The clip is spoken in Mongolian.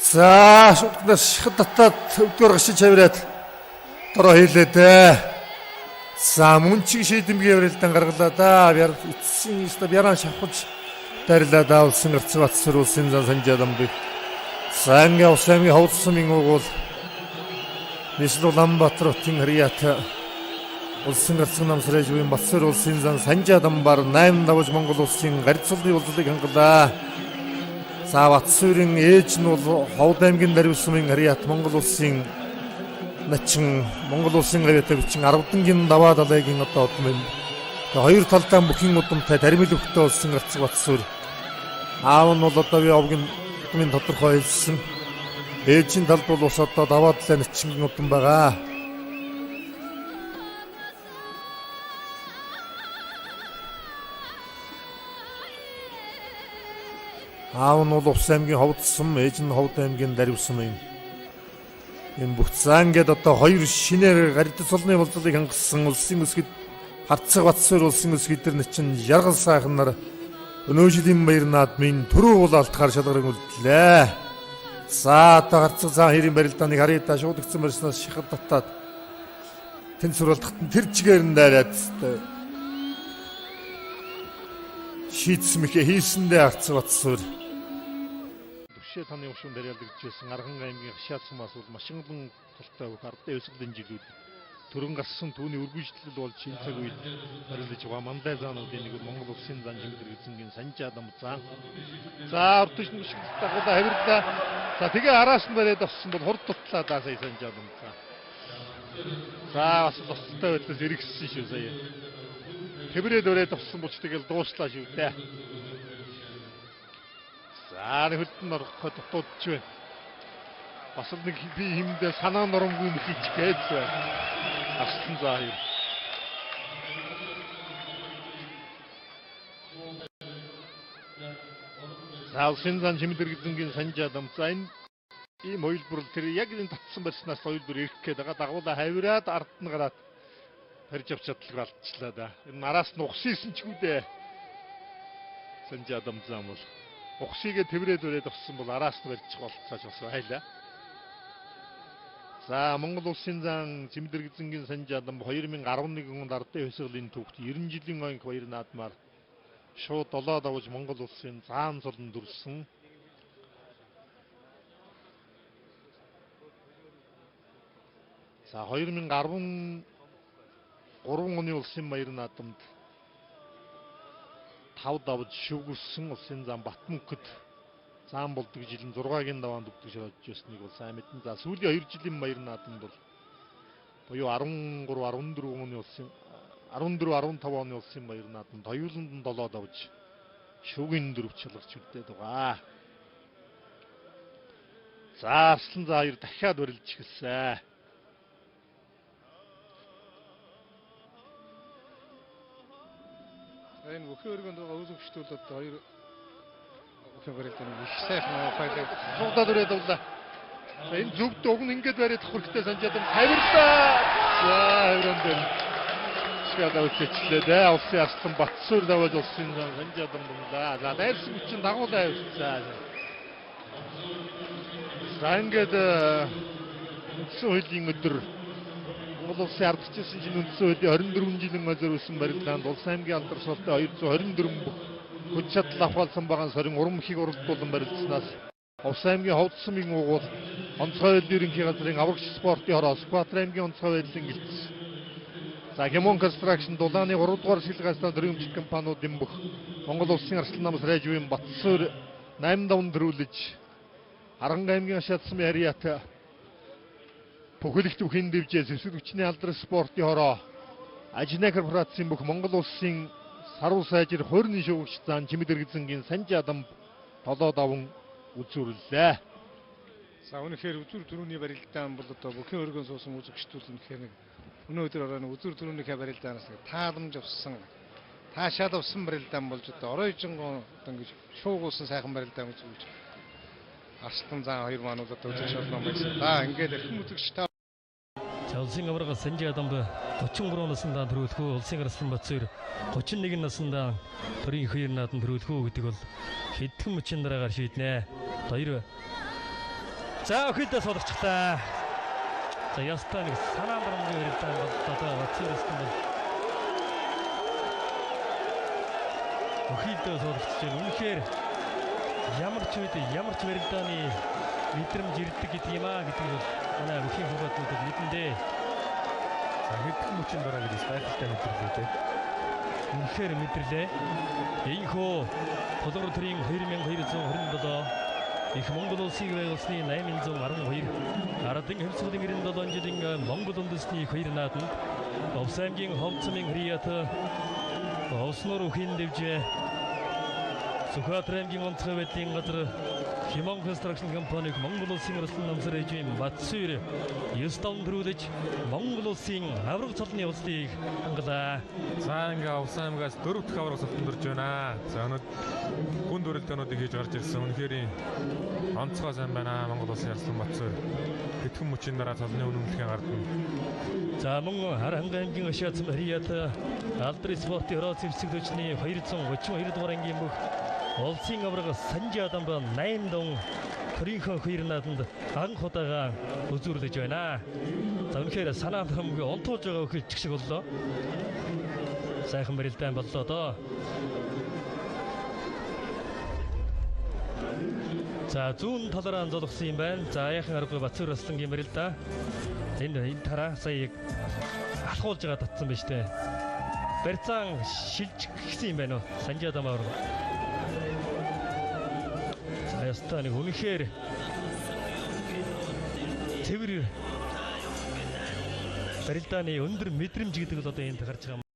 За шүтнэс хататад өвдөр гашиж авираад дөрөө хийлээ. За мөн чиг шийдэмгийн явралдан гаргалаа да. Бяр эцсийн өстө бяран шавхаж дарилаа даалсан гэрцват сөрүүлсэн зан санжаадам бий. Санга усамгийн ховцсмын угуул Нийслэл Улаанбаатарын хрият улсын гэрцэн намсраж буй Батсар улсын зан санжаадам бар 8 давж Монгол улсын гарцлын улсыг хангалаа. За Батсарын ээж нь бол Ховд аймгийн Дарвисмын хрият Монгол улсын начин Монгол улсын гавьяатай бичин 10 дангийн даваа далайгийн одоо удам юм. Хоёр талдаа бүхэн удамтай дармил өвхтэй улсын гэрцэг Батсар. Аав нь бол одоо би овгийн удмын тодорхой хэлсэн. Ээжийн талд бол ус одоо даваа далай начингийн удам байгаа. Аав нь бол Увс аймгийн Ховдсам, ээж нь Ховд аймгийн Дарвисам юм. Энэ бүх заангад одоо хоёр шинээр гаритц олны болцлыг хангасан улсын өсгөд Харцаг Батсар улсын өсгөдөр начин Яргал сайхан нар өнөө жилийн баяр наадмын төрөө уул алтгаар шалгаран үлдлээ. За одоо Харцаг заа хэрийн барилдааныг харъя шууд өгсөн барьснаас шихад татаад тэн сурвалдахтан тэр чигээр нь дайраад шийдсэн мэхэ хийсэндээ Харцаг Батсар таны өвшин дээрэлдэгжсэн Арган аймгийн Хашаатсамаас бол машинлан тултай ардын өсгөлийн жилүүд төрөн гарсан түүний үргэлжлэл болж энэ цаг үед барилж байгаа мандай заануудын нэг Монгол улсын зан чимдэр эзэнгийн Санжаадам зан. За урдч нь шиг дагуулаа хавирлаа. За тэгээ араас нь бариад авсан бол хурд тутлаа даа сая Санжаадам зан. За бас тустай байдлаас эргэссэн шүү сая. Тэврээд өрөөд авсан бол тэгэл дууслаа шүү дээ. За хөлтөн ороход дутуудч байна. Бас нэг би хэмдэ санаа нурамгүй мөхич гээд байна. Астан заа юм. За улсын зан чимдэр эзэнгийн Санжаадам за энэ ийм хувилбар тэр яг энэ татсан барьснаас хувилбар ирэх гээд байгаа дагуулаа хавираад ард нь гараад барьж авч чадлагаар алдчихлаа да. Энэ араас нь ухсийсэн ч үдээ. Санжаадам зам бол ухсыгээ тэврээд өрөөд авсан бол араас нь барьчих болцоож бас байлаа. За Монгол улсын зан чимдэр эзэнгийн Санжаадам 2011 онд ардын хувьсгалын төвхт 90 жилийн оёнх баяр наадмаар шууд долоо давж Монгол улсын заан золон дүрсэн. За 2013 оны улсын баяр наадамд 5 давж шүгэрсэн улсын зан Батмөнхөд заан болдог жилийн 6-гийн даваанд өгдөг шалгаж ирснийг бол сайн мэднэ. За сүүлийн 2 жилийн баяр наадамд бол буюу 13 14 оны улсын 14 15 оны улсын баяр наадамд хоёуланд нь 7 давж шүгийн дөрөв шалгаж үлдээд байгаа. За Арслан за хоёр дахиад барилж гэлсэн. Энэ бүхэн өргөнд байгаа үйл хөдлөлт хоёр их сайхан файлыг цуглаад өрөөд авлаа. Энэ зөвд уг нь ингэж бариад авах хэрэгтэй Санжаадам тавирлаа. За хавран дээр шигаадаа үтчихлээ дээ. Улсын Арслан Батсар даваад улсын Санжаадам дунлаа. За дайрсан хүчин дагуулаа явуулсан. За ингэж үндсэн хуулийн өдөр Монгол улсын ардчилсан чинь үндсэн хуулийн 24 жилийн зориулсан барилдаанд улс аймгийн алдар суултаа 224 бүх хүч чадал авахалсан байгаа сорин урам ихийг уралдуулан барилдсанаас Увс аймгийн Ховдсмын угуул онцгой байдлын ерөнхий газрын аврагч спортын хороо Скватр аймгийн онцгой байдлын гэлтс. За Хэмон констракшн дулааны 3 дугаар шилгээс дөрвөлжит компаниудын бүх Монгол улсын Арслан намсраж буй Батсар 8 давн дөрвөлж Арган аймгийн Хашаатсамын хрият Бүхэлдэх түүхийн дэвжээс өсвөр хүчний алдар спортын хороо Ажина корпорацийн бүх Монгол улсын саруу сайжир хорны шуугч зан чимдэр эзэнгийн Санжаадам 7 давн үзүүллээ. За үнэхээр үзүр төрөний барилдаан бол одоо бүхэн өргөн суусан үзэгчдүүд үнэхээр нэг өнөө өдөр оройн үзүр төрөөнийхээ барилдаанаас тааламж авсан таашаал авсан барилдаан болж одоо оройжонгоо одоо ингэж шуугуулсан сайхан барилдаан үзүүлж Арслан зан хоёр маань одоо үзэгч болно байсан. За ингээд эрхэм үзэгч та улсын аварга Санжаадамд 33 наснда төрөлхөө улсын Арслан Батсар 31 наснда төрийн хоёр наадам төрөлхөө гэдэг бол хэдхэн мөчийн дараагаар шийднэ. Хоёр За өхөлдөө суулгачихлаа. За ястаа нэг санаан дарамгийн өрөлтөө одоо Батцуурсан бол өхөлдөө суулгачиж байна. Үнэхээр ямар ч үед ямар ч барилдааны мэдрэмж ирдэг гэдэг юм аа гэдгийг бол манай бүхэн хугаатнуудад мэдэндээ. За хэдхэн мөчийн дараа гэж байдалтай мэдэрлээ те. Үнэхээр мэдэрлээ. Ийхүү Толгор төрийн 2227 их Монгол улсыг байгуулсны 812 Ардын хэмсгүүдийн 97 жилийн Монгол үндэсний их хоёр нааданд Овс аймгийн Ховцмын Хрият Овсноор үхэн дэвжээ. Сүхбаатар аймгийн онцгой байдлын газар Химон констракшн компаниг Монгол улсын өрсөлдөөн намсар ээжийн Батцуур 9 таван төрүүлж Монгол улсын авраг цолны улсыг хангалаа. За ингээ Овс аймгаас 4 дахь авраг салтандурж байна. За өнөөдөр хүнд өрөлдөөнүүдийг хийж гарч ирсэн. Үнэхээр онцгой сайн байна. Монгол улсын Арслан Батцуур хэдхэн мөчийн дараа цолны үнэмлэхээ гардна. За мөн Харанга аймгийн Ашаацм Хрият Алдрын спортын хороо зэвсэг төчний 232 дугаар ангийн бүх улсын авраг Санжи Адамба 8 дон төрийнхөө хоёр нааданд анх удаага үзүүрлэж байна. За үнэхээр санаа хамгүй онтуулж байгаа өхөлч шиг боллоо. Сайхан барилдаан боллоо доо. За зүүн талаараа золгосон юм байна. За яхан аргагүй Батцуур Аслангийн барилдаа. Энэ тараа сая яг алхуулж байгаа татсан байж тээ. Барьцаан шилж гисэн юм байна уу? Санжи Адамаар. За ястаа нэг үнэхээр цэвэр барилдааны өндөр мэдрэмж гэдэг л одоо энд гарч байгаа.